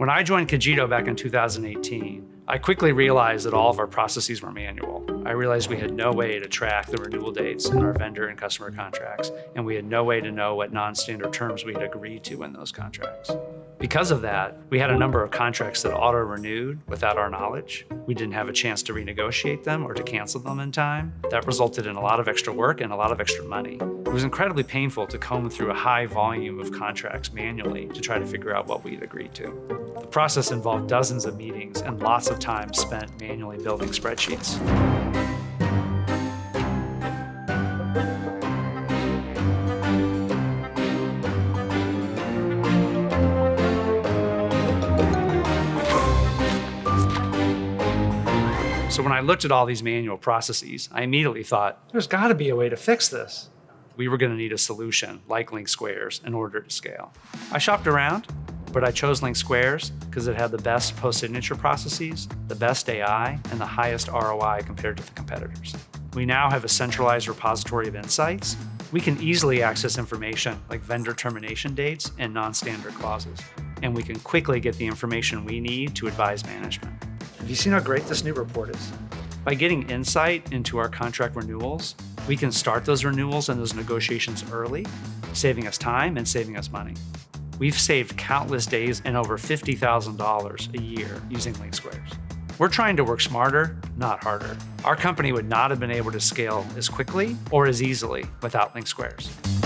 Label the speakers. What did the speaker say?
Speaker 1: When I joined Cogito back in 2018, I quickly realized that all of our processes were manual. I realized we had no way to track the renewal dates in our vendor and customer contracts, and we had no way to know what non-standard terms we had agreed to in those contracts. Because of that, we had a number of contracts that auto-renewed without our knowledge. We didn't have a chance to renegotiate them or to cancel them in time. That resulted in a lot of extra work and a lot of extra money. It was incredibly painful to comb through a high volume of contracts manually to try to figure out what we'd agreed to. The process involved dozens of meetings and lots of time spent manually building spreadsheets. So when I looked at all these manual processes, I immediately thought, there's got to be a way to fix this. We were going to need a solution like LinkSquares in order to scale. I shopped around, but I chose LinkSquares because it had the best post-signature processes, the best AI, and the highest ROI compared to the competitors. We now have a centralized repository of insights. We can easily access information like vendor termination dates and non-standard clauses, and we can quickly get the information we need to advise management. Have you seen how great this new report is? By getting insight into our contract renewals, we can start those renewals and those negotiations early, saving us time and saving us money. We've saved countless days and over $50,000 a year using LinkSquares. We're trying to work smarter, not harder. Our company would not have been able to scale as quickly or as easily without LinkSquares.